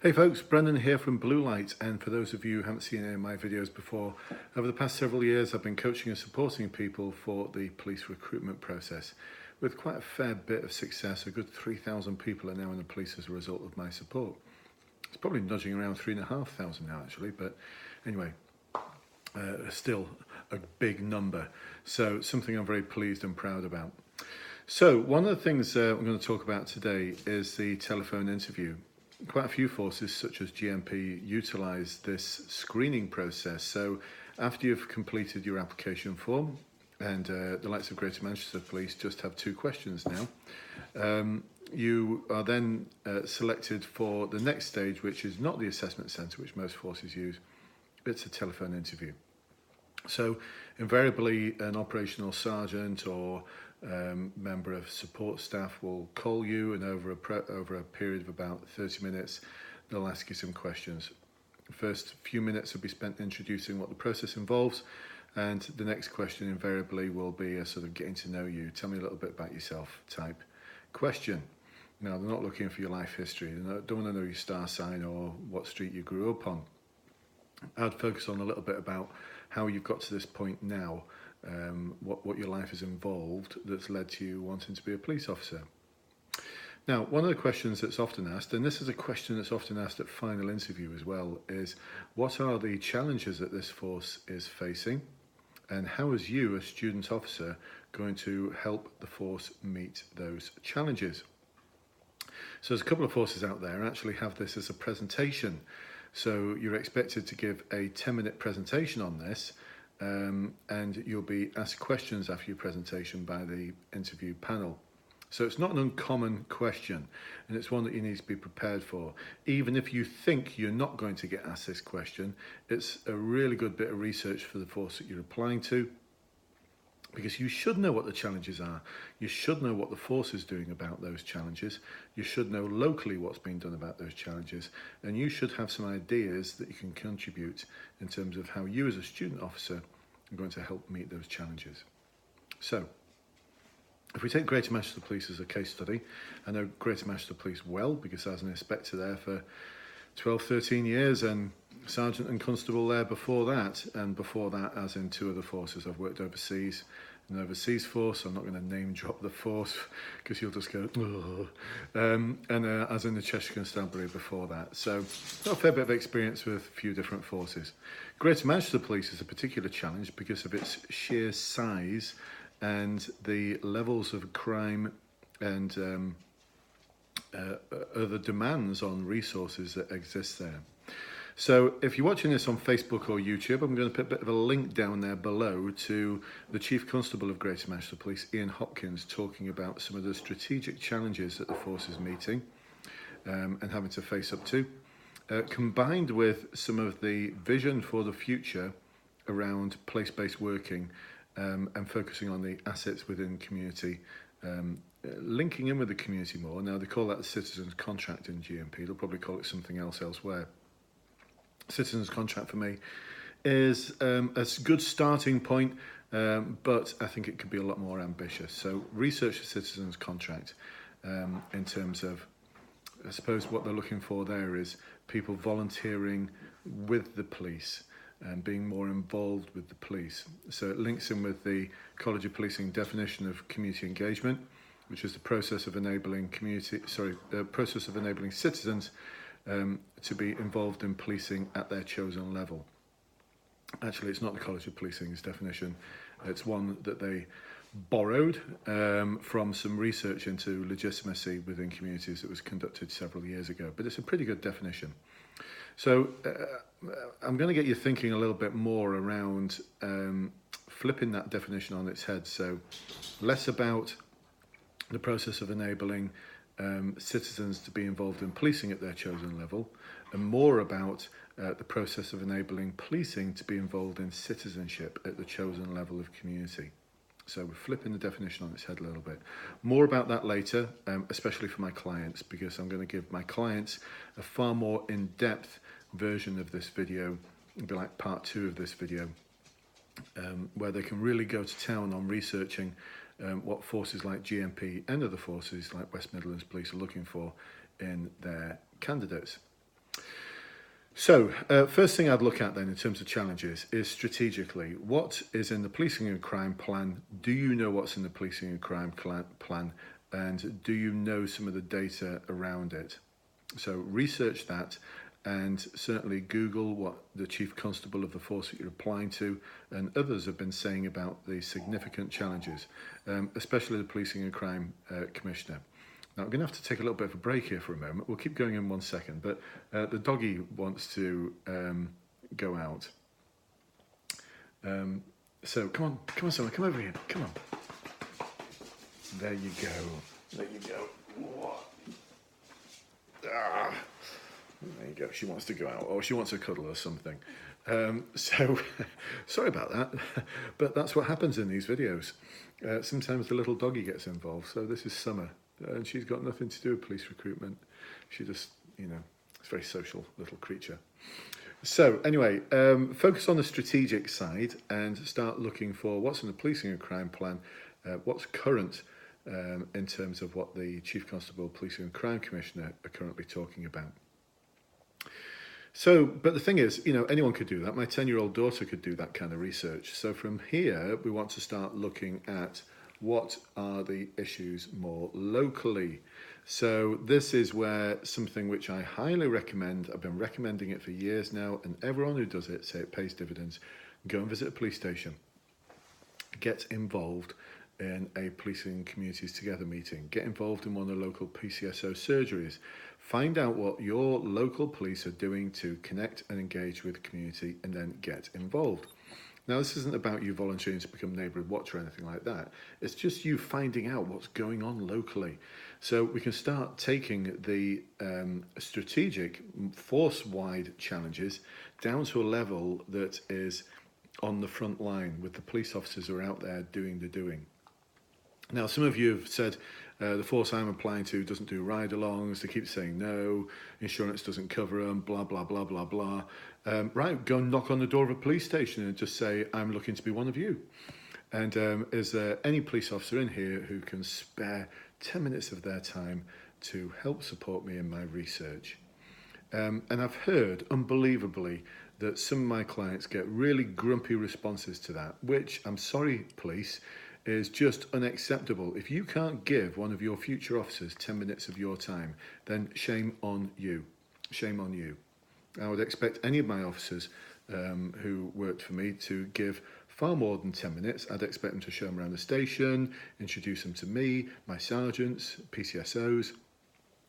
Hey folks, Brendan here from Blue Light, and for those of you who haven't seen any of my videos before, over the past several years I've been coaching and supporting people for the police recruitment process with quite a fair bit of success. A good 3,000 people are now in the police as a result of my support. It's probably nudging around 3,500 now actually, but anyway, still a big number. So something I'm very pleased and proud about. So one of the things I'm going to talk about today is the telephone interview. Quite a few forces such as GMP utilise this screening process. So after you've completed your application form, and the likes of Greater Manchester Police just have two questions now, you are then selected for the next stage, which is not the assessment centre, which most forces use. It's a telephone interview. So invariably an operational sergeant or member of support staff will call you, and over a period of about 30 minutes they'll ask you some questions. The first few minutes will be spent introducing what the process involves, and the next question invariably will be a sort of getting to know you, tell me a little bit about yourself type question. Now, they're not looking for your life history, they don't want to know your star sign or what street you grew up on. I'd focus on a little bit about how you've got to this point now, what your life has involved that's led to you wanting to be a police officer. Now, one of the questions that's often asked, and this is a question that's often asked at final interview as well, is what are the challenges that this force is facing, and how is you, a student officer, going to help the force meet those challenges? So there's a couple of forces out there actually have this as a presentation. So you're expected to give a 10-minute presentation on this, and you'll be asked questions after your presentation by the interview panel. So it's not an uncommon question, and it's one that you need to be prepared for. Even if you think you're not going to get asked this question, it's a really good bit of research for the force that you're applying to, because you should know what the challenges are. You should know what the force is doing about those challenges. You should know locally what's being done about those challenges. And you should have some ideas that you can contribute in terms of how you as a student officer are going to help meet those challenges. So, if we take Greater Manchester Police as a case study, I know Greater Manchester Police well because I was an inspector there for 12, 13 years and sergeant and constable there before that, and before that as in two other forces. I've worked overseas, an overseas force. I'm not going to name drop the force because you'll just go, as in the Cheshire Constabulary before that. So got a fair bit of experience with a few different forces. Greater Manchester Police is a particular challenge because of its sheer size and the levels of crime and other demands on resources that exist there. So if you're watching this on Facebook or YouTube, I'm going to put a bit of a link down there below to the Chief Constable of Greater Manchester Police, Ian Hopkins, talking about some of the strategic challenges that the force is meeting and having to face up to, combined with some of the vision for the future around place-based working and focusing on the assets within community, linking in with the community more. Now, they call that the citizens contract in GMP. They'll probably call it something else elsewhere. Citizens contract for me is a good starting point, but I think it could be a lot more ambitious. So research the citizens contract in terms of, I suppose what they're looking for there is people volunteering with the police and being more involved with the police. So it links in with the College of Policing definition of community engagement, which is the process of enabling citizens to be involved in policing at their chosen level. Actually, it's not the College of Policing's definition. It's one that they borrowed from some research into legitimacy within communities that was conducted several years ago. But it's a pretty good definition. So I'm going to get you thinking a little bit more around flipping that definition on its head. So less about the process of enabling citizens to be involved in policing at their chosen level, and more about the process of enabling policing to be involved in citizenship at the chosen level of community. So we're flipping the definition on its head a little bit. More about that later, especially for my clients, because I'm going to give my clients a far more in-depth version of this video. It'll be like part 2 of this video, where they can really go to town on researching what forces like GMP and other forces like West Midlands Police are looking for in their candidates. First thing I'd look at then in terms of challenges is strategically, what is in the policing and crime plan? Do you know what's in the policing and crime plan? And do you know some of the data around it? So research that, and certainly Google what the Chief Constable of the force that you're applying to and others have been saying about the significant challenges, especially the Policing and Crime Commissioner. Now, I'm going to have to take a little bit of a break here for a moment. We'll keep going in 1 second, but the doggy wants to go out. So come on, someone, come over here. Come on. There you go. There you go. Ah, there you go. She wants to go out, or she wants a cuddle or something. Sorry about that, but that's what happens in these videos. Sometimes the little doggy gets involved. So this is Summer. And she's got nothing to do with police recruitment. She just, it's a very social little creature. So anyway, focus on the strategic side and start looking for what's in the policing and crime plan, what's current in terms of what the Chief Constable, Policing and Crime Commissioner are currently talking about. So, but the thing is, anyone could do that. My 10-year-old daughter could do that kind of research. So from here, we want to start looking at what are the issues more locally. So this is where something which I highly recommend, I've been recommending it for years now, and everyone who does it say it pays dividends. Go and visit a police station. Get involved in a Policing Communities Together meeting. Get involved in one of the local PCSO surgeries. Find out what your local police are doing to connect and engage with the community, and then get involved. Now, this isn't about you volunteering to become neighbourhood watch or anything like that. It's just you finding out what's going on locally. So we can start taking the strategic, force-wide challenges down to a level that is on the front line with the police officers who are out there doing the doing. Now, some of you have said the force I'm applying to doesn't do ride-alongs, they keep saying no, insurance doesn't cover them, blah, blah, blah, blah, blah. Right, go and knock on the door of a police station and just say, I'm looking to be one of you. And is there any police officer in here who can spare 10 minutes of their time to help support me in my research? And I've heard, unbelievably, that some of my clients get really grumpy responses to that, which, I'm sorry, police, is just unacceptable. If you can't give one of your future officers 10 minutes of your time, then shame on you. Shame on you. I would expect any of my officers who worked for me to give far more than 10 minutes. I'd expect them to show them around the station, introduce them to me, my sergeants, PCSOs.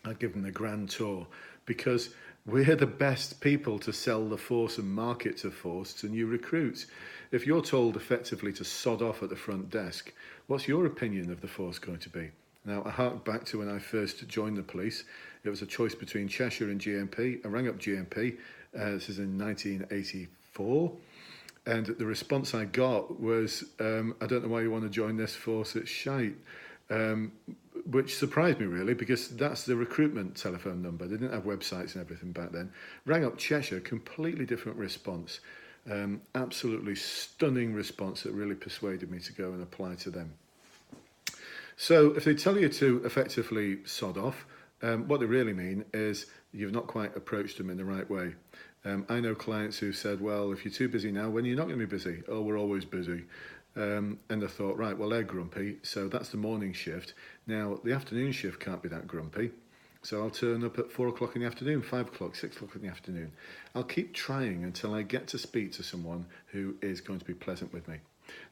I'd give them the grand tour, because we're the best people to sell the force and market to force to new recruits. If you're told effectively to sod off at the front desk, what's your opinion of the force going to be? Now, I hark back to when I first joined the police. It was a choice between Cheshire and GMP. I rang up GMP, this is in 1984, and the response I got was, I don't know why you want to join this force, it's shite. Which surprised me really, because that's the recruitment telephone number. They didn't have websites and everything back then. Rang up Cheshire, completely different response. Absolutely stunning response that really persuaded me to go and apply to them. So if they tell you to effectively sod off, what they really mean is you've not quite approached them in the right way. I know clients who said, well, if you're too busy now, when are you not going to be busy? Oh, we're always busy. And I thought, right, well, they're grumpy, so that's the morning shift. Now, the afternoon shift can't be that grumpy, so I'll turn up at 4 o'clock in the afternoon, 5 o'clock, 6 o'clock in the afternoon. I'll keep trying until I get to speak to someone who is going to be pleasant with me.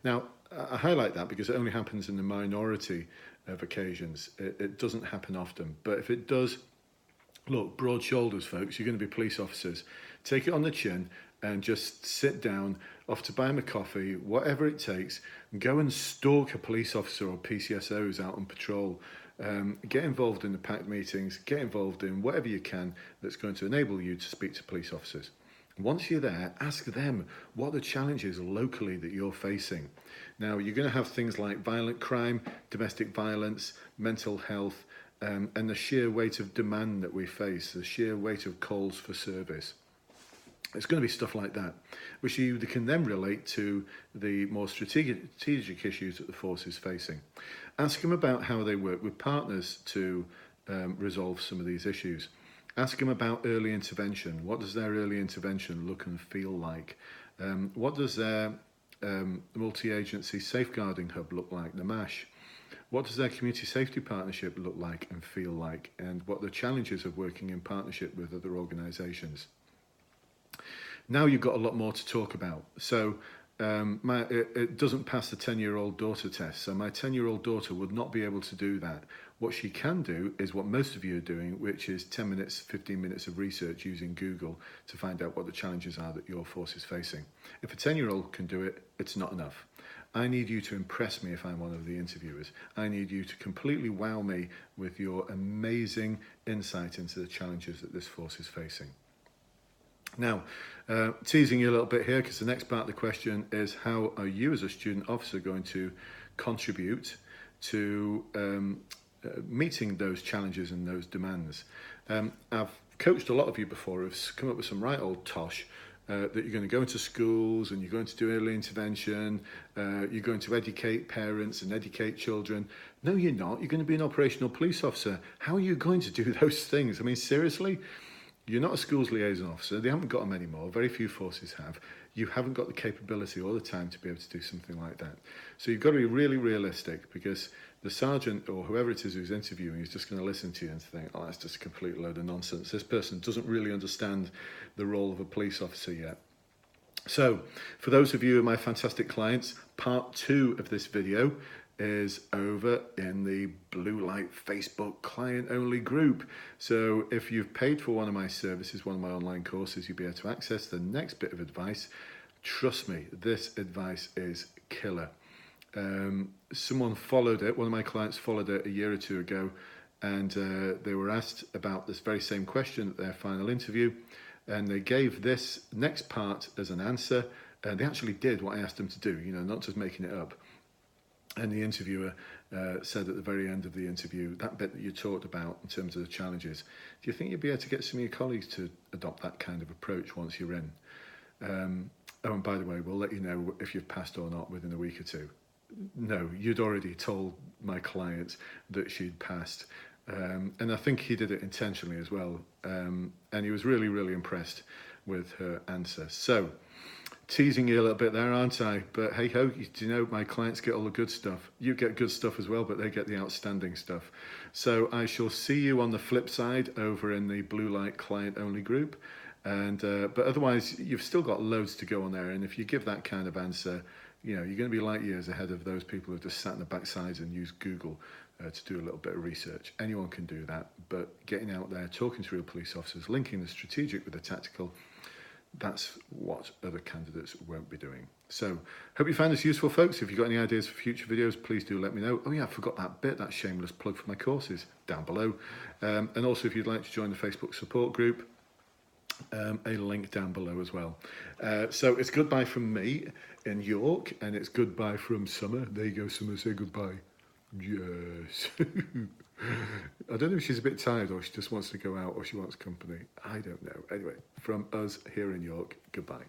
Now, I highlight that because it only happens in the minority of occasions. It doesn't happen often, but if it does, look, broad shoulders, folks, you're going to be police officers. Take it on the chin and just sit down, off to buy him a coffee, whatever it takes, and go and stalk a police officer or PCSOs out on patrol. Get involved in the packed meetings, get involved in whatever you can that's going to enable you to speak to police officers. Once you're there, ask them what the challenges locally that you're facing. Now, you're going to have things like violent crime, domestic violence, mental health, and the sheer weight of demand that we face, the sheer weight of calls for service. It's going to be stuff like that, which you can then relate to the more strategic issues that the force is facing. Ask them about how they work with partners to resolve some of these issues. Ask them about early intervention. What does their early intervention look and feel like? What does their multi-agency safeguarding hub look like, the MASH? What does their community safety partnership look like and feel like? And what are the challenges of working in partnership with other organisations? Now you've got a lot more to talk about. So it doesn't pass the 10-year-old daughter test. So my 10-year-old daughter would not be able to do that. What she can do is what most of you are doing, which is 10 minutes, 15 minutes of research using Google to find out what the challenges are that your force is facing. If a 10-year-old can do it, it's not enough. I need you to impress me if I'm one of the interviewers. I need you to completely wow me with your amazing insight into the challenges that this force is facing. Now, teasing you a little bit here, because the next part of the question is, how are you as a student officer going to contribute to meeting those challenges and those demands? I've coached a lot of you before who've come up with some right old tosh that you're going to go into schools and you're going to do early intervention, you're going to educate parents and educate children. No, you're not. You're going to be an operational police officer. How are you going to do those things? I mean, seriously? You're not a schools liaison officer. They haven't got them anymore. Very few forces have. You haven't got the capability or the time to be able to do something like that. So you've got to be really realistic, because the sergeant or whoever it is who's interviewing is just going to listen to you and think, oh, that's just a complete load of nonsense. This person doesn't really understand the role of a police officer yet. So for those of you who are my fantastic clients, part 2 of this video is over in the Blue Light Facebook client only group. So if you've paid for one of my services, one of my online courses, you'll be able to access the next bit of advice. Trust me, this advice is killer. Someone followed it, one of my clients followed it a year or two ago, and they were asked about this very same question at their final interview, and they gave this next part as an answer, and they actually did what I asked them to do, you know, not just making it up. And the interviewer said at the very end of the interview, that bit that you talked about in terms of the challenges, do you think you'd be able to get some of your colleagues to adopt that kind of approach once you're in? Oh, and by the way, we'll let you know if you've passed or not within a week or two. No, you'd already told my client that she'd passed. And I think he did it intentionally as well. And he was really, really impressed with her answer. So, teasing you a little bit there, aren't I? But hey ho, do you know my clients get all the good stuff? You get good stuff as well, but they get the outstanding stuff. So I shall see you on the flip side over in the Blue Light client only group. And but otherwise, you've still got loads to go on there. And if you give that kind of answer, you know, you're going to be light years ahead of those people who've just sat in the backsides and used Google to do a little bit of research. Anyone can do that, but getting out there, talking to real police officers, linking the strategic with the tactical, that's what other candidates won't be doing. So, hope you found this useful, folks. If you've got any ideas for future videos, please do let me know. Oh yeah, I forgot that bit, that shameless plug for my courses down below. And also, if you'd like to join the Facebook support group, a link down below as well. So it's goodbye from me in York, and it's goodbye from Summer. There you go, Summer, say goodbye. Yes. I don't know if she's a bit tired or she just wants to go out or she wants company. I don't know. Anyway, from us here in York, goodbye.